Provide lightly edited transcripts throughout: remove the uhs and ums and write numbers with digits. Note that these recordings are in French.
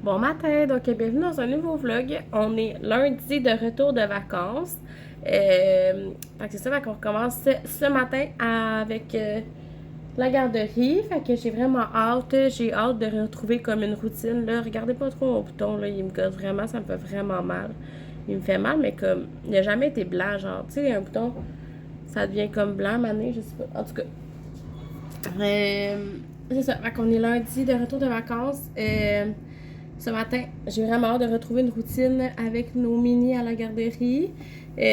Bon matin, donc bienvenue dans un nouveau vlog. On est lundi de retour de vacances. Fait que c'est ça, fait qu'on recommence ce matin avec la garderie. Fait que j'ai vraiment hâte. J'ai hâte de retrouver comme une routine. Là, regardez pas trop mon bouton, là, il me gosse vraiment, ça me fait vraiment mal. Il me fait mal, mais comme il n'a jamais été blanc, genre, tu sais, un bouton, ça devient comme blanc, mané, je sais pas. En tout cas, c'est ça, fait qu'on est lundi de retour de vacances. Ce matin, j'ai vraiment hâte de retrouver une routine avec nos mini à la garderie.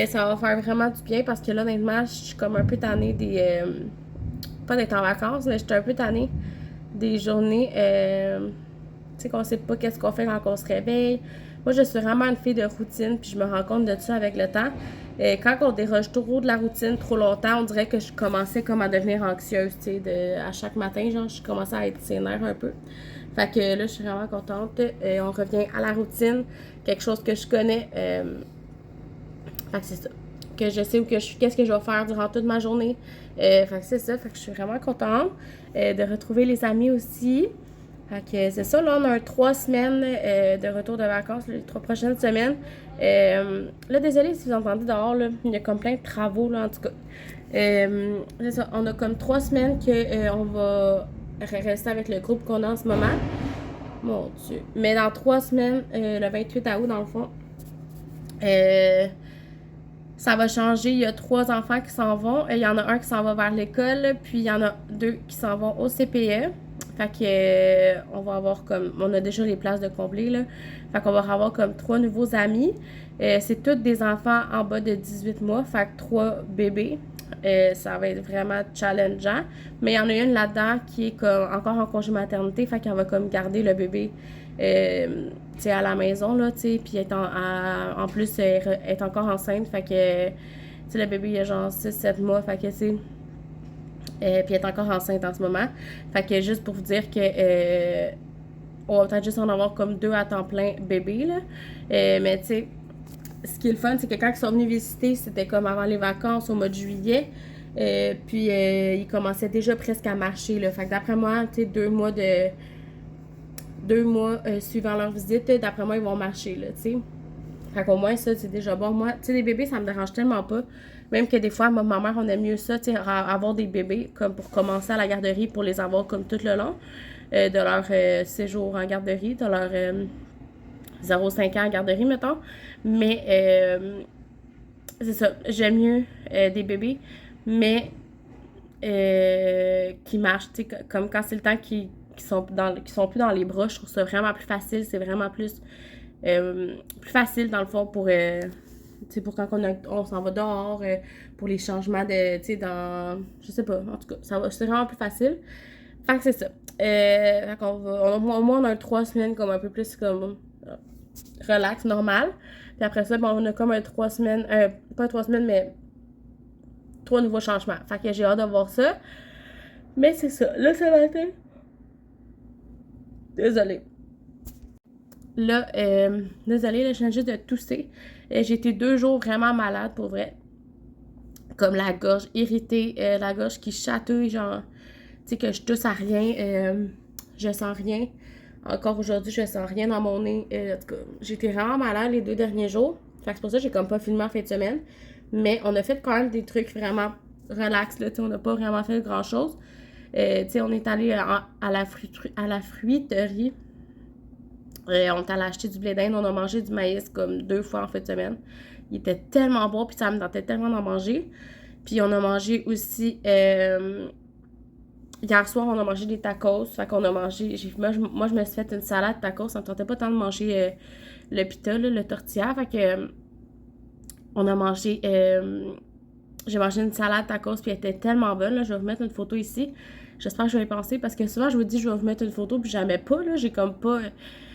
Ça va faire vraiment du bien parce que là, honnêtement, je suis comme un peu tannée des. Pas d'être en vacances, mais je suis un peu tannée des journées. Tu sais, qu'on sait pas qu'est-ce qu'on fait quand on se réveille. Moi, je suis vraiment une fille de routine, puis je me rends compte de ça avec le temps. Quand on déroge trop de la routine trop longtemps, on dirait que je commençais comme à devenir anxieuse, tu sais, à chaque matin, genre, je commençais à être sénère un peu. Fait que là, je suis vraiment contente. On revient à la routine, quelque chose que je connais. Fait que c'est ça. Que je sais où que je suis, qu'est-ce que je vais faire durant toute ma journée. Fait que c'est ça. Fait que je suis vraiment contente de retrouver les amis aussi. Fait que c'est ça, là, on a 3 semaines de retour de vacances, les 3 prochaines semaines. Là, désolé si vous entendez dehors, là, il y a comme plein de travaux, là, en tout cas. C'est ça, on a comme 3 semaines qu'on va rester avec le groupe qu'on a en ce moment. Mon Dieu. Mais dans 3 semaines, le 28 août, dans le fond, euh, ça va changer. Il y a 3 enfants qui s'en vont. Il y en a un qui s'en va vers l'école, puis il y en a 2 qui s'en vont au CPE. Fait que on va avoir comme. On a déjà les places de combler, là. Fait qu'on va avoir comme 3 nouveaux amis. C'est tous des enfants en bas de 18 mois. Fait que 3 bébés. Ça va être vraiment challengeant. Mais il y en a une là-dedans qui est comme encore en congé maternité. Fait qu'elle va comme garder le bébé. À la maison, là, tu sais, puis en plus, elle est encore enceinte, fait que, tu sais, le bébé, il a genre 6-7 mois, fait que, c'est puis elle est encore enceinte en ce moment. Fait que juste pour vous dire que on va peut-être juste en avoir comme 2 à temps plein bébé, là. Mais tu sais, ce qui est le fun, c'est que quand ils sont venus visiter, c'était comme avant les vacances au mois de juillet. Puis ils commençaient déjà presque à marcher, là. Fait que d'après moi, tu sais, 2 mois suivant leur visite, d'après moi, ils vont marcher, là, tu sais. Fait qu'au moins, ça, c'est déjà bon. Moi, tu sais, les bébés, ça me dérange tellement pas. Même que des fois, ma mère, on aime mieux ça, tu sais, avoir des bébés, comme pour commencer à la garderie, pour les avoir comme tout le long de leur séjour en garderie, de leur 0,5 ans en garderie, mettons. Mais, c'est ça, j'aime mieux des bébés, mais qui marchent, tu sais, comme quand c'est le temps qui sont plus dans les bras, je trouve ça vraiment plus facile, c'est vraiment plus facile dans le fond pour pour quand on s'en va dehors, pour les changements de, dans, je sais pas, en tout cas, c'est vraiment plus facile. Fait que c'est ça. Fait qu'on va, au moins on a 3 semaines comme un peu plus comme relax, normal. Puis après ça, bon, on a comme 3 semaines, pas 3 semaines, mais 3 nouveaux changements. Fait que j'ai hâte de voir ça. Mais c'est ça. Là, ce matin, désolée. Là, désolée, là, je viens juste de tousser. J'ai été 2 jours vraiment malade, pour vrai. Comme la gorge irritée, la gorge qui chatouille, genre, tu sais, que je tousse à rien, je sens rien. Encore aujourd'hui, je sens rien dans mon nez. En tout cas, j'étais vraiment malade les 2 derniers jours. Fait que c'est pour ça que j'ai comme pas filmé en fin de semaine. Mais on a fait quand même des trucs vraiment relax, là, tu sais, on n'a pas vraiment fait grand-chose. Tu sais, on est allé à la fruiterie. On est allé acheter du blé d'Inde, on a mangé du maïs comme 2 fois en fin de semaine. Il était tellement bon, puis ça me tentait tellement d'en manger. Puis on a mangé aussi, hier soir, on a mangé des tacos. Fait qu'on a mangé, moi, je me suis fait une salade tacos. Ça me tentait pas tant de manger le pita, là, le tortilla. Fait que, on a mangé, j'ai mangé une salade tacos, puis elle était tellement bonne, là. Je vais vous mettre une photo ici. J'espère que je vais y penser, parce que souvent, je vous dis, je vais vous mettre une photo, puis jamais pas, là. J'ai comme pas,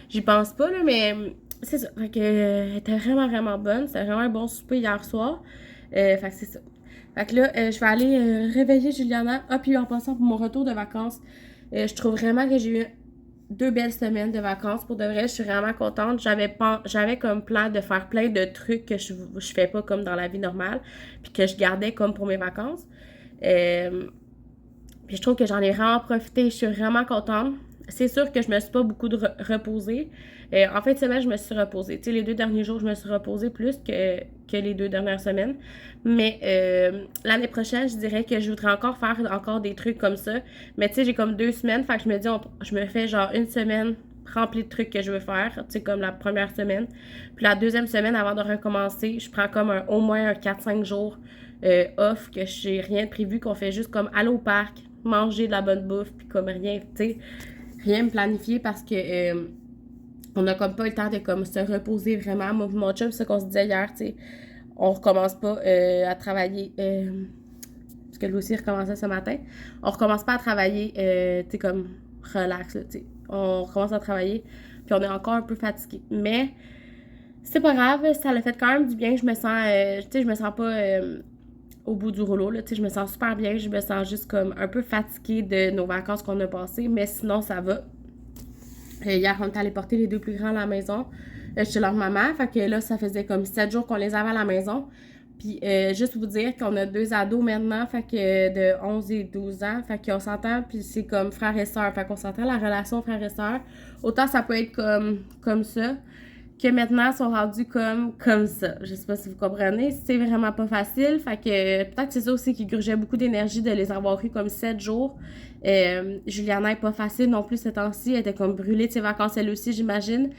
j'y pense pas, là, mais c'est ça. Fait que, elle était vraiment, vraiment bonne. C'était vraiment un bon souper hier soir. Fait que c'est ça. Fait que là, je vais aller réveiller Juliana. Ah, puis en passant pour mon retour de vacances, je trouve vraiment que j'ai eu 2 belles semaines de vacances. Pour de vrai, je suis vraiment contente. J'avais comme plan de faire plein de trucs que je fais pas comme dans la vie normale, puis que je gardais comme pour mes vacances. Puis je trouve que j'en ai vraiment profité. Je suis vraiment contente. c'est sûr que je me suis pas beaucoup reposée. En fin de semaine, je me suis reposée. Tu sais, les 2 derniers jours, je me suis reposée plus que les 2 dernières semaines. Mais l'année prochaine, je dirais que je voudrais encore faire encore des trucs comme ça. Mais tu sais, j'ai comme 2 semaines, fait que je me dis, je me fais genre une semaine remplie de trucs que je veux faire, tu sais, comme la première semaine. Puis la deuxième semaine, avant de recommencer, je prends comme au moins un 4-5 jours off, que j'ai rien de prévu, qu'on fait juste comme aller au parc, manger de la bonne bouffe, puis comme rien, tu sais, rien me planifier parce que on a comme pas eu le temps de comme se reposer vraiment. Moi, mon chum, c'est ça qu'on se disait hier, tu sais, on recommence pas à travailler, parce que lui aussi il recommençait ce matin, on recommence pas à travailler, tu sais, comme relax, tu sais, on recommence à travailler, puis on est encore un peu fatigué, mais c'est pas grave, ça l'a fait quand même du bien, je me sens, tu sais, je me sens pas au bout du rouleau, là, tu sais, je me sens super bien, je me sens juste comme un peu fatiguée de nos vacances qu'on a passées, mais sinon, ça va. Hier, on est allé porter les 2 plus grands à la maison, chez leur maman, fait que là, ça faisait comme 7 jours qu'on les avait à la maison, puis juste vous dire qu'on a 2 ados maintenant, fait que de 11 et 12 ans, fait qu'on s'entend, puis c'est comme frères et sœurs, fait qu'on s'entend la relation frères et sœurs, autant ça peut être comme ça, que maintenant, ils sont rendus comme ça. Je sais pas si vous comprenez. C'est vraiment pas facile. Fait que peut-être que c'est ça aussi qui grugeait beaucoup d'énergie de les avoir eu comme 7 jours. Juliana est pas facile non plus ces temps-ci. Elle était comme brûlée de ses vacances elle aussi, j'imagine.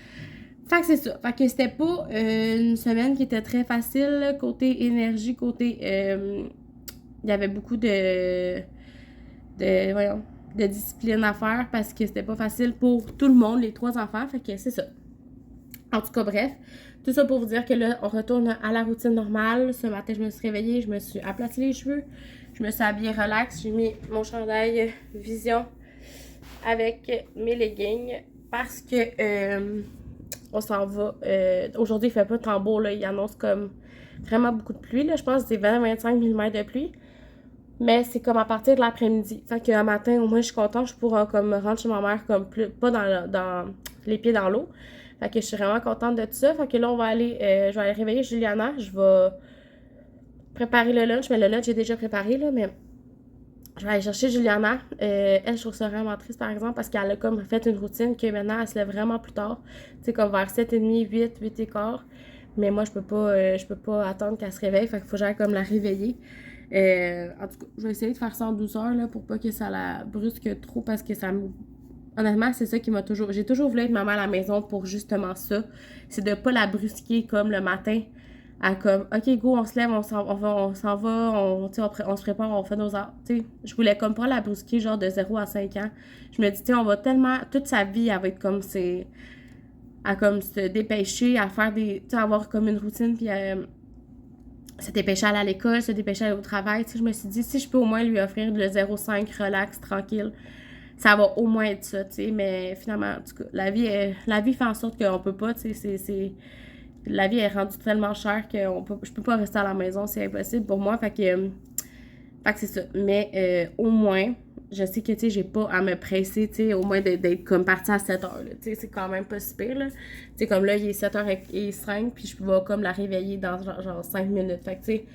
Fait que c'est ça. Fait que c'était pas une semaine qui était très facile. Côté énergie, côté... il y avait beaucoup voyons, de discipline à faire parce que c'était pas facile pour tout le monde, les 3 enfants. Fait que c'est ça. En tout cas, bref, tout ça pour vous dire que là, on retourne à la routine normale. Ce matin, je me suis réveillée, je me suis aplati les cheveux, je me suis habillée relax, j'ai mis mon chandail Vision avec mes leggings parce que on s'en va. Aujourd'hui, il fait pas tant beau, là, il annonce comme vraiment beaucoup de pluie, là, je pense que c'est 20-25 mm de pluie. Mais c'est comme à partir de l'après-midi. Fait qu'un matin, au moins, je suis contente, je pourrais comme me rendre chez ma mère comme pas dans les pieds dans l'eau. Fait que je suis vraiment contente de tout ça. Fait que là, je vais aller réveiller Juliana. Je vais préparer le lunch. Mais le lunch, j'ai déjà préparé, là. Mais je vais aller chercher Juliana. Elle, je trouve ça vraiment triste, par exemple, parce qu'elle a comme fait une routine que maintenant, elle se lève vraiment plus tard. Tu sais, comme vers 7h30, 8h15. Mais moi, je peux pas attendre qu'elle se réveille. Fait qu'il faut que j'aille comme la réveiller. En tout cas, je vais essayer de faire ça en douceur, là, pour pas que ça la brusque trop, parce que ça me... Honnêtement, c'est ça qui m'a toujours... J'ai toujours voulu être maman à la maison pour justement ça. C'est de pas la brusquer comme le matin. À comme, OK, go, on se lève, on s'en va, on se prépare, on fait nos heures. Tu sais, je voulais comme pas la brusquer, genre de 0 à 5 ans. Je me dis, tu sais, on va tellement... Toute sa vie, elle va être comme c'est... À comme se dépêcher, à faire des... Tu sais, avoir comme une routine, puis se dépêcher à aller à l'école, se dépêcher à aller au travail. Tu sais, je me suis dit, si je peux au moins lui offrir le 0,5 relax, tranquille, ça va au moins être ça, tu sais. Mais finalement, en tout cas, la vie fait en sorte qu'on peut pas, tu sais, la vie est rendue tellement chère que je peux pas rester à la maison, c'est impossible pour moi. Fait que c'est ça. Mais au moins, je sais que, tu sais, j'ai pas à me presser, tu sais, au moins d'être comme partie à 7 heures, tu sais, c'est quand même pas si pire, là. Tu sais, comme là, il est 7h05, puis je vais comme la réveiller dans genre 5 minutes. Fait que, tu sais,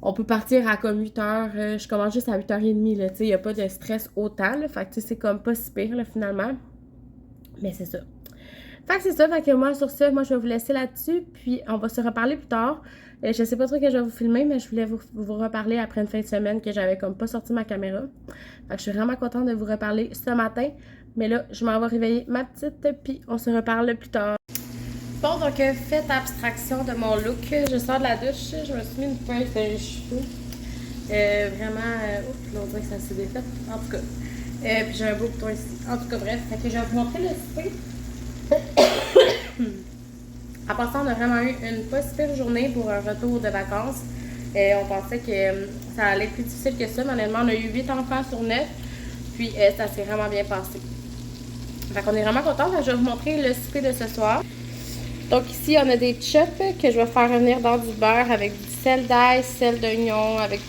on peut partir à comme 8h, je commence juste à 8h30, là, tu sais, il y a pas de stress autant, là. Fait que, tu sais, c'est comme pas si pire, là, finalement. Mais c'est ça. Fait que c'est ça, fait que moi, sur ça, moi, je vais vous laisser là-dessus, puis on va se reparler plus tard. Je sais pas trop que je vais vous filmer, mais je voulais vous reparler après une fin de semaine que j'avais comme pas sorti ma caméra. Fait que je suis vraiment contente de vous reparler ce matin. Mais là, je m'en vais réveiller ma petite, puis on se reparle plus tard. Bon, donc, faites abstraction de mon look. Je sors de la douche, je me suis mis une pince dans les cheveux. Vraiment, ouf, là, on dirait que ça s'est défait. En tout cas, puis j'ai un beau bouton ici. En tout cas, bref, fait que je vais vous montrer le souper. En passant, on a vraiment eu une pas super journée pour un retour de vacances. On pensait que ça allait être plus difficile que ça, mais honnêtement, on a eu 8 enfants sur 9. Puis ça s'est vraiment bien passé. Fait qu'on est vraiment contents. Je vais vous montrer le souper de ce soir. Donc ici, on a des chops que je vais faire revenir dans du beurre avec du sel d'ail, sel d'oignon, avec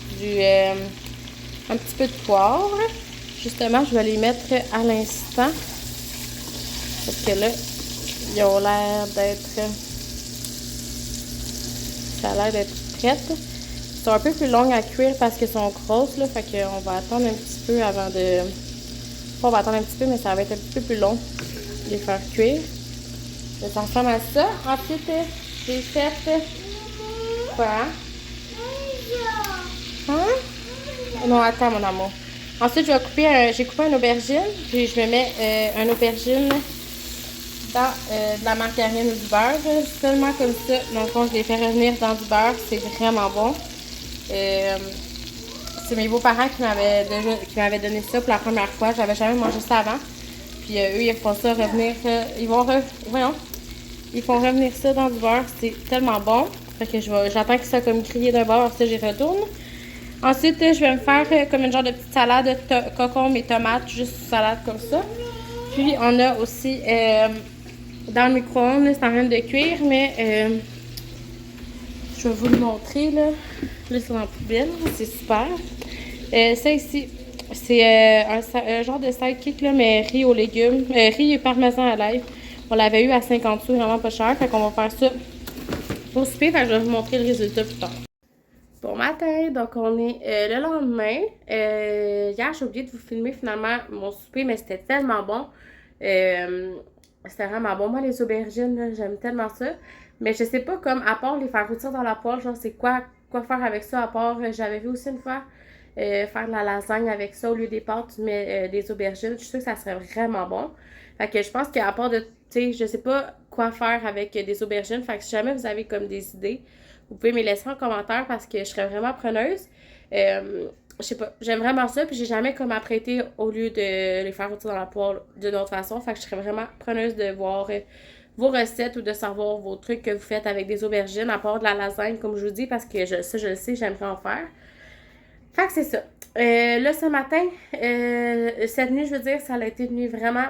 un petit peu de poivre. Justement, je vais les mettre à l'instant. Parce que là, ils ont l'air d'être... Ça a l'air d'être prêtes. Ils sont un peu plus longues à cuire parce qu'elles sont grosses, là. Fait qu'on va attendre un petit peu avant On va attendre un petit peu, mais ça va être un petit peu plus long de les faire cuire. Ça ressemble à ça. Ensuite, j'ai fait... Quoi? Hein? Non, attends, mon amour. Ensuite, j'ai coupé un aubergine, puis je me mets un aubergine dans de la margarine ou du beurre. Seulement comme ça. Dans le fond, je les fais revenir dans du beurre. C'est vraiment bon. C'est mes beaux-parents qui m'avaient donné ça pour la première fois. J'avais jamais mangé ça avant. Puis eux, ils font ça revenir. Ils font revenir ça dans du beurre. C'est tellement bon. Fait que j'attends que ça comme grillé d'un beurre. Ensuite, j'y retourne. Ensuite, je vais me faire comme une genre de petite salade de concombre et tomates. Juste une salade comme ça. Puis, on a aussi dans le micro-ondes, c'est en train de cuire. Mais je vais vous le montrer. Là, c'est dans la poubelle. C'est super. Ça ici, c'est un genre de sidekick, là, mais riz aux légumes. Riz et parmesan à l'ail. On l'avait eu à 50 sous, vraiment pas cher. Fait qu'on va faire ça au souper. Fait que je vais vous montrer le résultat plus tard. Bon matin, donc on est le lendemain. Hier, j'ai oublié de vous filmer finalement mon souper, mais c'était tellement bon. C'était vraiment bon. Moi, les aubergines, j'aime tellement ça. Mais je sais pas, comme à part les faire rôtir dans la poêle, genre c'est quoi faire avec ça, à part, j'avais vu aussi une fois faire de la lasagne avec ça. Au lieu des pâtes, tu mets des aubergines. Je suis sûre que ça serait vraiment bon. Fait que je pense qu'à part de, tu sais, je sais pas quoi faire avec des aubergines. Fait que si jamais vous avez comme des idées, vous pouvez me les laisser en commentaire parce que je serais vraiment preneuse. Je sais pas, j'aime vraiment ça. Puis j'ai jamais comme apprêté au lieu de les faire rôtir dans la poêle d'une autre façon. Fait que je serais vraiment preneuse de voir vos recettes ou de savoir vos trucs que vous faites avec des aubergines, à part de la lasagne, comme je vous dis, parce que je le sais, j'aimerais en faire. Fait que c'est ça. Là, ce matin, cette nuit, je veux dire, ça a été une nuit vraiment,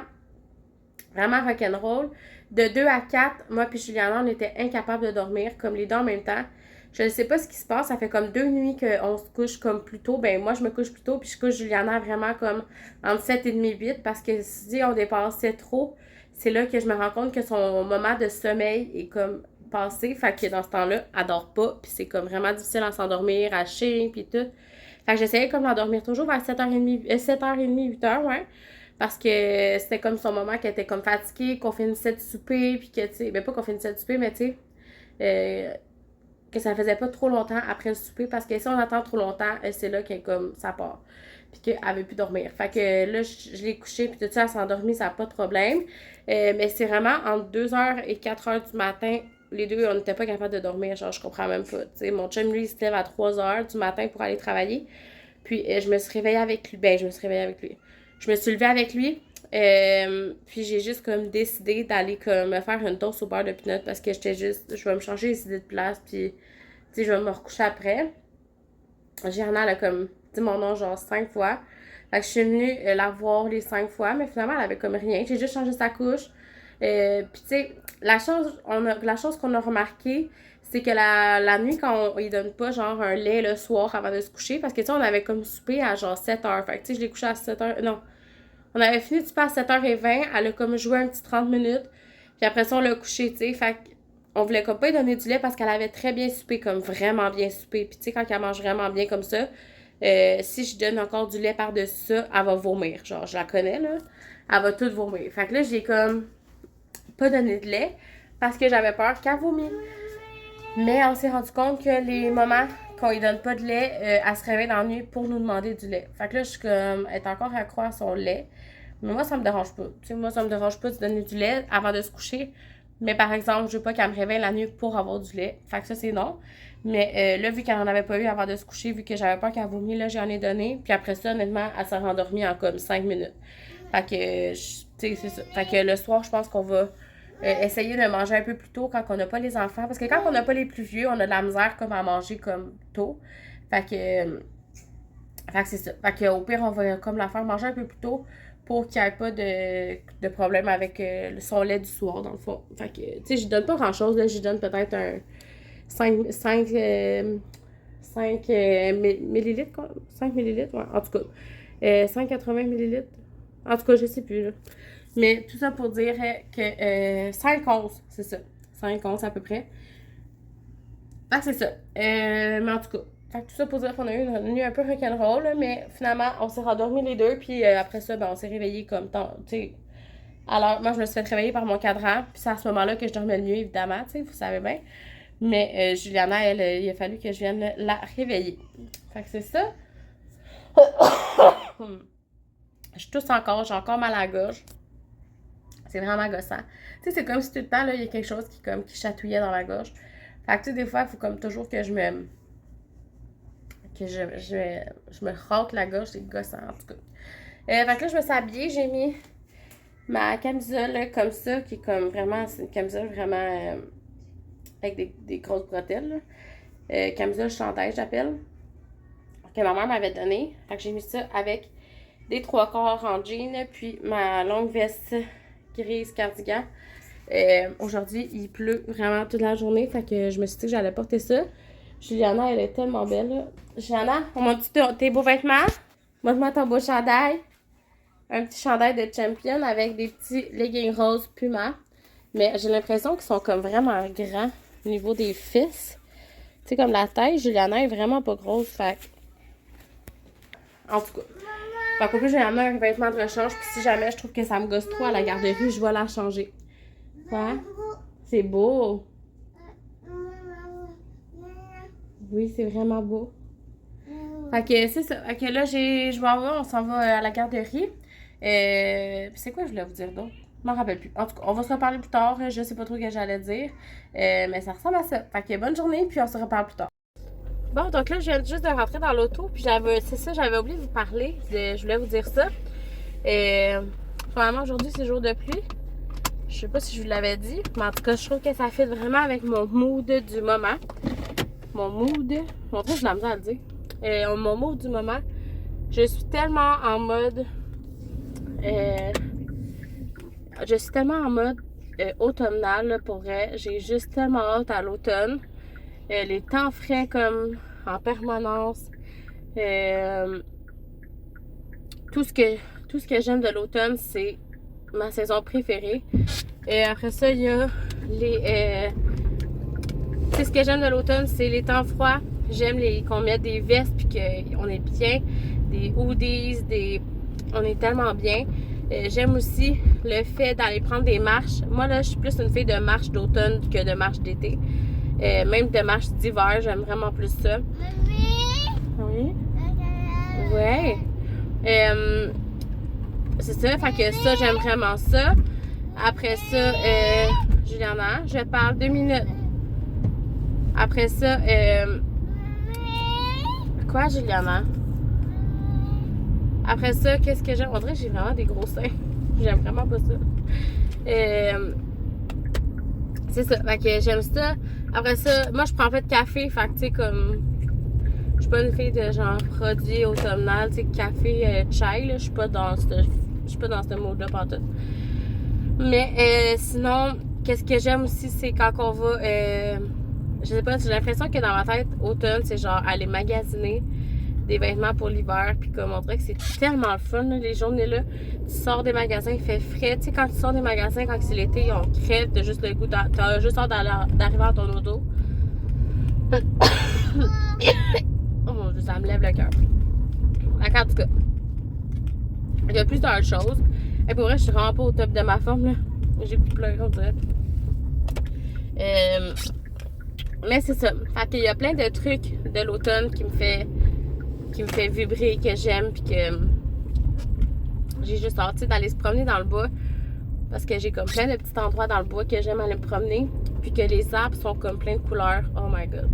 vraiment rock'n'roll. De 2 à 4, moi puis Juliana, on était incapables de dormir, comme les deux en même temps. Je ne sais pas ce qui se passe, ça fait comme 2 nuits qu'on se couche comme plus tôt. Ben moi, je me couche plus tôt, puis je couche Juliana vraiment comme entre 7 et demi 8, parce que si on dépassait trop, c'est là que je me rends compte que son moment de sommeil est comme passé. Fait que dans ce temps-là, elle dort pas, puis c'est comme vraiment difficile à s'endormir, à chier, puis tout. Fait que j'essayais comme d'endormir toujours vers 7h30, 7h30, 8h, ouais. Parce que c'était comme son moment qu'elle était comme fatiguée, qu'on finissait de souper, puis que, tu sais, ben pas qu'on finissait de souper, mais tu sais, que ça faisait pas trop longtemps après le souper, parce que si on attend trop longtemps, c'est là qu'elle comme, ça part. Puis qu'elle veut plus dormir. Fait que là, je l'ai couchée, puis tout ça, elle s'est endormie, ça n'a pas de problème. Mais c'est vraiment entre 2h et 4h du matin, les deux, on n'était pas capable de dormir, genre, je comprends même pas. Tu sais, mon chum, lui, il se lève à 3h du matin pour aller travailler. Puis je me suis réveillée avec lui. Ben, je me suis réveillée avec lui. Je me suis levée avec lui. Puis j'ai juste comme décidé d'aller comme me faire une toast au beurre de pinot parce que j'étais juste, je vais me changer les idées de place, puis tu sais, je vais me recoucher après. Gianna, elle a comme dit mon nom genre 5 fois. Fait que je suis venue la voir les 5 fois, mais finalement, elle avait comme rien. J'ai juste changé sa couche. Puis tu sais, la chose qu'on a remarqué, c'est que la nuit, quand on lui donne pas genre un lait le soir avant de se coucher, parce que tu sais, on avait comme soupé à genre 7h. Fait que tu sais, je l'ai couché à 7h. Non. On avait fini de souper à 7h20. Elle a comme joué un petit 30 minutes. Puis après ça, on l'a couché, tu sais. Fait on voulait comme pas lui donner du lait parce qu'elle avait très bien soupé, comme vraiment bien soupé. Puis tu sais, quand elle mange vraiment bien comme ça, si je donne encore du lait par-dessus ça, elle va vomir. Genre, je la connais, là. Elle va tout vomir. Fait que là, j'ai comme pas donné de lait parce que j'avais peur qu'elle vomisse. Mais on s'est rendu compte que les moments qu'on lui donne pas de lait, elle se réveille dans la nuit pour nous demander du lait. Fait que là, je suis comme, elle est encore accro à son lait. Mais moi, ça me dérange pas. Tu sais, moi, ça me dérange pas de donner du lait avant de se coucher. Mais par exemple, je veux pas qu'elle me réveille la nuit pour avoir du lait. Fait que ça, c'est non. Mais là, vu qu'elle en avait pas eu avant de se coucher, vu que j'avais peur qu'elle vomisse, là, j'en ai donné. Puis après ça, honnêtement, elle s'est rendormie en comme 5 minutes. Fait que, tu sais, c'est ça. Fait que le soir, je pense qu'on va essayer de manger un peu plus tôt quand on n'a pas les enfants. Parce que quand on n'a pas les plus vieux, on a de la misère comme à manger comme tôt. Fait que c'est ça. Fait que au pire, on va comme la faire manger un peu plus tôt pour qu'il n'y ait pas de problème avec son lait du soir, dans le fond. Fait que, tu sais, je donne pas grand-chose. Là, je donne peut-être un 5 millilitres, quoi. 5 millilitres, ouais. En tout cas, 580 millilitres. En tout cas, je sais plus, là. Mais tout ça pour dire que 5 onces, c'est ça. 5 onces à peu près. Fait que c'est ça. Mais en tout cas, Fait que tout ça pour dire qu'on a eu une nuit un peu rock'n'roll, là, mais finalement, on s'est rendormis les deux, puis après ça, ben, on s'est réveillés comme tant, tu sais. Alors, moi, je me suis fait réveiller par mon cadran, puis c'est à ce moment-là que je dormais le mieux, évidemment, tu sais, vous savez bien. Mais Juliana, elle, il a fallu que je vienne la réveiller. Fait que c'est ça. Je tousse encore, j'ai encore mal à la gorge. C'est vraiment gossant. Tu sais, c'est comme si tout le temps, là, il y a quelque chose qui chatouillait dans la gorge. Fait que, tu sais, des fois, il faut comme toujours que je me râte la gorge, c'est gossant, en tout cas. Fait que là, je me suis habillée, j'ai mis ma camisole là, comme ça, qui est comme vraiment, c'est une camisole vraiment avec des grosses bretelles. Camisole chandail, j'appelle, que ma mère m'avait donné. Fait que j'ai mis ça avec des 3/4 en jean, puis ma longue veste grise cardigan. Aujourd'hui, il pleut vraiment toute la journée, fait que je me suis dit que j'allais porter ça. Juliana, elle est tellement belle, là. Juliana, on m'a dit tes beaux vêtements? Montre-moi ton beau chandail. Un petit chandail de Champion avec des petits leggings roses Puma. Mais j'ai l'impression qu'ils sont comme vraiment grands au niveau des fesses. Tu sais, comme la taille, Juliana est vraiment pas grosse, fait en tout cas. Fait qu'au plus, j'ai amené un vêtement de rechange, puis si jamais je trouve que ça me gosse trop à la garderie, je vais la changer. Quoi? C'est beau. Oui, c'est vraiment beau. Fait que c'est ça. Fait que là, je m'en vais, on s'en va à la garderie. C'est quoi je voulais vous dire d'autre? Je m'en rappelle plus. En tout cas, on va se reparler plus tard. Je sais pas trop ce que j'allais dire. Mais ça ressemble à ça. Fait que bonne journée, puis on se reparle plus tard. Bon, donc là, je viens juste de rentrer dans l'auto, puis j'avais oublié de vous parler. Je voulais vous dire ça. Probablement aujourd'hui, c'est jour de pluie. Je sais pas si je vous l'avais dit, mais en tout cas, je trouve que ça fit vraiment avec mon mood du moment. Mon mood. Mon truc, je l'ai à le dire. Mon mood du moment. Je suis tellement en mode. Je suis tellement en mode automnal, là, pour vrai. J'ai juste tellement hâte à l'automne. Les temps frais comme en permanence. Tout ce que j'aime de l'automne, c'est ma saison préférée. Et après ça, il y a les. Ce que j'aime de l'automne, c'est les temps froids. J'aime qu'on mette des vestes puis qu'on est bien. Des hoodies, on est tellement bien. J'aime aussi le fait d'aller prendre des marches. Moi, là, je suis plus une fille de marche d'automne que de marche d'été. Même de marche d'hiver, j'aime vraiment plus ça. Oui? Ouais. C'est ça, fait que ça, j'aime vraiment ça. Après ça, Juliana, je parle 2 minutes. Après ça, quoi, Juliana? Après ça, qu'est-ce que j'aime? On dirait que j'ai vraiment des gros seins. J'aime vraiment pas ça. C'est ça, fait que j'aime ça. Après ça, moi, je prends pas de café, fait que, tu sais, comme... Je suis pas une fille de genre produit automnal, tu sais, café, chai, là. Je suis pas dans ce mode-là pantoute. Mais sinon, qu'est-ce que j'aime aussi, c'est quand on va... je sais pas, j'ai l'impression que dans ma tête, automne, c'est genre aller magasiner des vêtements pour l'hiver. Puis comme on dirait que c'est tellement le fun, là, les journées là. Tu sors des magasins, il fait frais. Tu sais, quand tu sors des magasins, quand c'est l'été, on crève, t'as juste le goût, t'as juste hâte d'arriver à ton auto. Oh mon Dieu, ça me lève le cœur. En tout cas, il y a plusieurs choses. Et pour vrai, je suis vraiment pas au top de ma forme, là. J'ai pleuré, on dirait. Mais c'est ça. Fait qu'il y a plein de trucs de l'automne qui me fait vibrer, que j'aime, puis que j'ai juste hâte d'aller se promener dans le bois. Parce que j'ai comme plein de petits endroits dans le bois que j'aime aller me promener. Puis que les arbres sont comme plein de couleurs. Oh my god.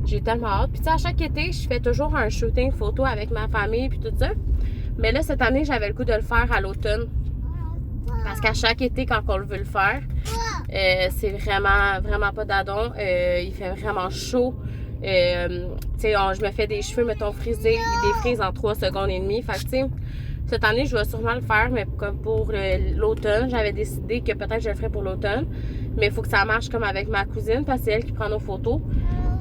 J'ai tellement hâte. Puis tu sais, à chaque été, je fais toujours un shooting photo avec ma famille puis tout ça. Mais là, cette année, j'avais le goût de le faire à l'automne. Parce qu'à chaque été, quand on veut le faire, c'est vraiment, vraiment pas d'adon. Il fait vraiment chaud. Tu sais, je me fais des cheveux, mettons, frisés. Ils défrisent en 3 secondes et demie. Fait que, tu sais, cette année, je vais sûrement le faire, mais comme pour l'automne, j'avais décidé que peut-être je le ferais pour l'automne. Mais il faut que ça marche comme avec ma cousine, parce que c'est elle qui prend nos photos.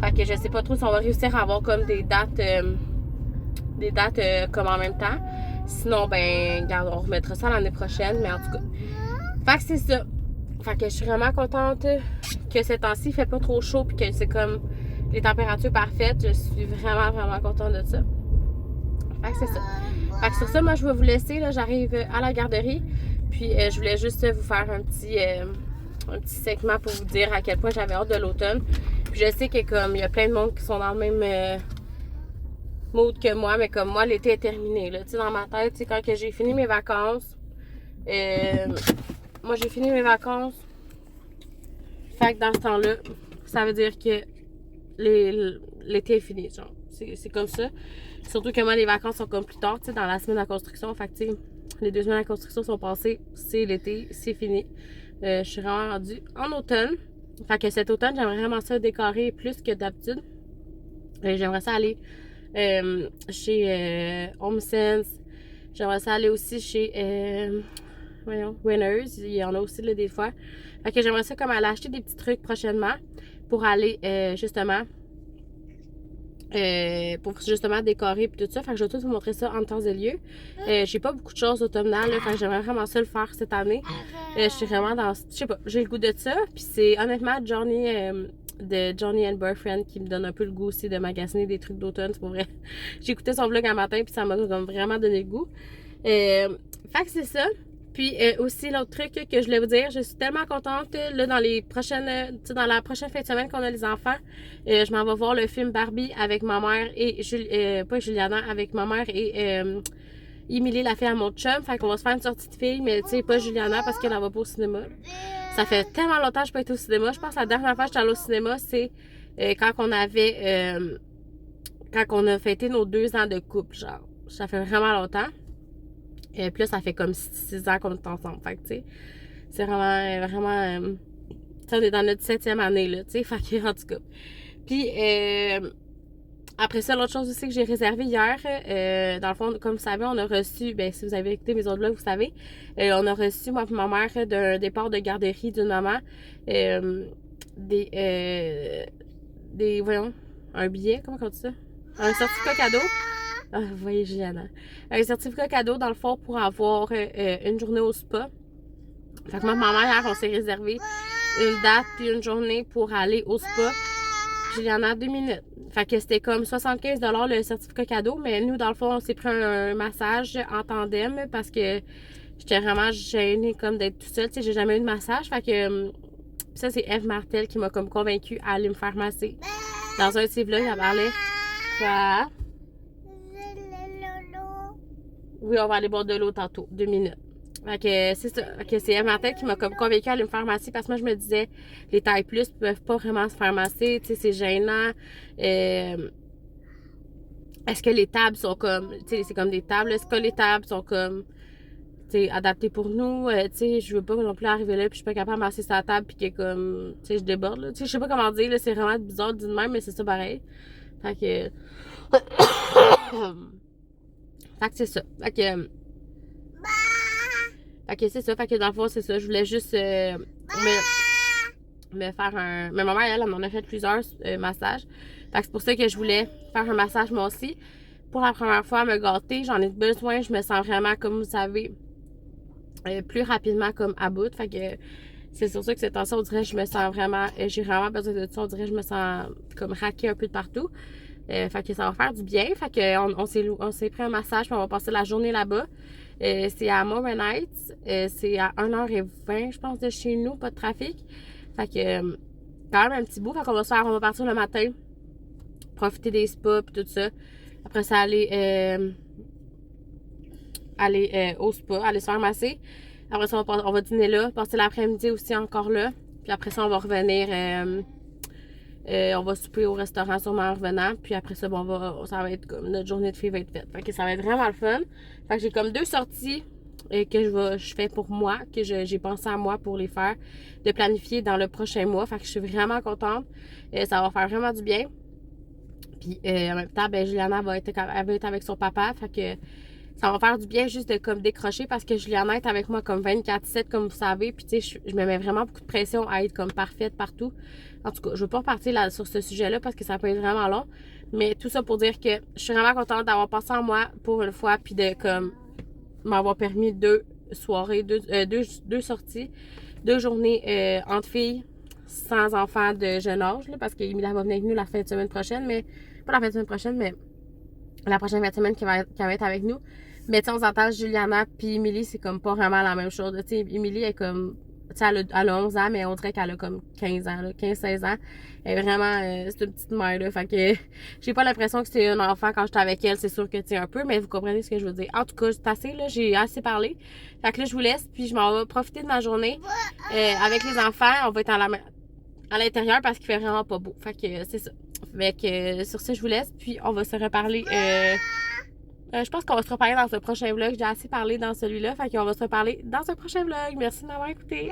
Fait que je sais pas trop si on va réussir à avoir comme des dates comme en même temps. Sinon, ben, regarde, on remettra ça l'année prochaine, mais en tout cas. Fait que c'est ça. Fait que je suis vraiment contente que ces temps-ci, il fait pas trop chaud, puis que c'est comme les températures parfaites. Je suis vraiment, vraiment contente de ça. Fait que c'est ça. Fait que sur ça, moi, je vais vous laisser. Là, j'arrive à la garderie. Puis, je voulais juste vous faire un petit segment pour vous dire à quel point j'avais hâte de l'automne. Puis, je sais que comme il y a plein de monde qui sont dans le même mood que moi, mais comme moi, l'été est terminé. Là, tu sais, dans ma tête, tu sais, quand j'ai fini mes vacances, moi, j'ai fini mes vacances. Fait que dans ce temps-là, ça veut dire que l'été est fini, genre. C'est comme ça. Surtout que moi, les vacances sont comme plus tard, tu sais, dans la semaine de construction. Fait que, tu sais, les 2 semaines de construction sont passées. C'est l'été, c'est fini. Je suis vraiment rendue en automne. Fait que cet automne, j'aimerais vraiment ça décorer plus que d'habitude. J'aimerais ça aller chez Home Sense. J'aimerais ça aller aussi chez Winners. Il y en a aussi là, des fois. Fait que j'aimerais ça comme aller acheter des petits trucs prochainement pour aller justement décorer et tout ça. Fait que je vais tout vous montrer ça en temps et lieu. J'ai pas beaucoup de choses automnales, fait que j'aimerais vraiment ça le faire cette année. Je suis vraiment dans... Je sais pas, j'ai le goût de ça. Puis c'est honnêtement de Johnny and Boyfriend qui me donne un peu le goût aussi de magasiner des trucs d'automne. C'est pour vrai. J'ai écouté son vlog un matin puis ça m'a vraiment donné le goût. Fait que c'est ça. Puis aussi l'autre truc que je voulais vous dire, je suis tellement contente là dans la prochaine fin de semaine qu'on a les enfants, je m'en vais voir le film Barbie avec ma mère et pas Juliana, avec ma mère et Émilie, la fille à mon chum. Fait qu'on va se faire une sortie de filles, mais tu sais pas Juliana parce qu'elle va pas au cinéma. Ça fait tellement longtemps que je peux être au cinéma. Je pense que la dernière fois que j'étais allée au cinéma, c'est quand on a fêté nos 2 ans de couple, genre. Ça fait vraiment longtemps. Puis là, ça fait comme 6 ans qu'on est ensemble. Fait que, tu sais, c'est vraiment... tu sais, on est dans notre 7e année, là, tu sais. Fait que, en tout cas. Puis, après ça, l'autre chose aussi que j'ai réservé hier, dans le fond, comme vous savez, on a reçu... Ben, si vous avez écouté mes autres vlogs, vous savez, on a reçu, moi et ma mère, d'un départ de garderie d'une maman, voyons, un billet, comment on dit ça? Un certificat cadeau. Ah, vous voyez, Juliana. Un certificat cadeau, dans le fond, pour avoir une journée au spa. Fait que moi, ma mère, hier, on s'est réservé une date puis une journée pour aller au spa. Juliana, 2 minutes. Fait que c'était comme 75 $ le certificat cadeau. Mais nous, dans le fond, on s'est pris un massage en tandem parce que j'étais vraiment gênée comme d'être toute seule. Tu sais, j'ai jamais eu de massage. Fait que ça, c'est Eve Martel qui m'a comme convaincue à aller me faire masser. Dans un de ses vlogs, elle parlait. Quoi? Oui, on va aller boire de l'eau tantôt, 2 minutes. Fait que c'est ça. Fait que c'est Eve Martel qui m'a comme convaincue à aller me faire masser parce que moi, je me disais, les tailles plus peuvent pas vraiment se faire masser. Tu sais, c'est gênant. Est-ce que les tables sont comme... Tu sais, c'est comme des tables. Est-ce que les tables sont comme... Tu sais, adaptées pour nous? Tu sais, je veux pas non plus arriver là puis je suis pas capable de masser sur la table puis que comme... Tu sais, je déborde, là. Tu sais, je sais pas comment dire, là. C'est vraiment bizarre de dire de même, mais c'est ça pareil. Fait que... Fait que c'est ça. Fait que c'est ça. Fait que dans le fond, c'est ça. Je voulais juste me faire un... Mais ma mère, elle m'en a fait plusieurs massages. Fait que c'est pour ça que je voulais faire un massage moi aussi. Pour la première fois, me gâter. J'en ai besoin. Je me sens vraiment, comme vous savez, plus rapidement comme à bout. Fait que c'est sur ça que c'est temps-ci, on dirait que je me sens vraiment... j'ai vraiment besoin de ça. On dirait que je me sens comme raquée un peu de partout. Fait que ça va faire du bien. Fait que on s'est pris un massage puis on va passer la journée là-bas. C'est à Morin Heights. C'est à 1h20, je pense, de chez nous, pas de trafic. Fait que quand même un petit bout. Fait qu'on on va partir le matin, profiter des spas puis tout ça. Après ça, aller au spa, aller se faire masser. Après ça, on va dîner là, passer l'après-midi aussi encore là. Puis après ça, on va revenir... on va souper au restaurant sûrement en revenant. Puis après ça, bon, ça va être comme notre journée de filles va être faite. Fait que ça va être vraiment le fun. Fait que j'ai comme 2 sorties que je fais pour moi, que j'ai pensé à moi pour les faire, de planifier dans le prochain mois. Fait que je suis vraiment contente. Ça va faire vraiment du bien. Puis en même temps, ben Juliana va être avec son papa. Fait que ça va faire du bien juste de comme décrocher parce que Juliana est avec moi comme 24/7 comme vous savez. Puis tu sais, je me mets vraiment beaucoup de pression à être comme parfaite partout. En tout cas, je veux pas repartir là, sur ce sujet-là parce que ça peut être vraiment long. Mais tout ça pour dire que je suis vraiment contente d'avoir passé en moi pour une fois. Puis de comme m'avoir permis 2 soirées, 2 sorties, 2 journées entre filles. sans enfants de jeune âge, là, parce qu'Emilie va venir avec nous la fin de semaine prochaine, mais pas la fin de semaine prochaine, mais la prochaine fin de semaine qui va être avec nous. Mais tu sais, on s'entend, Juliana puis Émilie, c'est comme pas vraiment la même chose. Tu sais, Émilie est comme, tu sais, elle a 11 ans, mais on dirait qu'elle a comme 15 ans, 15-16 ans. Elle est vraiment, c'est une petite mère, là. Fait que j'ai pas l'impression que c'est un enfant quand j'étais avec elle. C'est sûr que tu sais un peu, mais vous comprenez ce que je veux dire. En tout cas, c'est assez, là. J'ai assez parlé. Fait que là, je vous laisse, puis je m'en vais profiter de ma journée avec les enfants. On va être à l'intérieur parce qu'il fait vraiment pas beau. Fait que c'est ça. Fait que sur ce, je vous laisse, puis on va se reparler. Je pense qu'on va se reparler dans un prochain vlog. J'ai assez parlé dans celui-là. Fait qu'on va se reparler dans un prochain vlog. Merci de m'avoir écouté.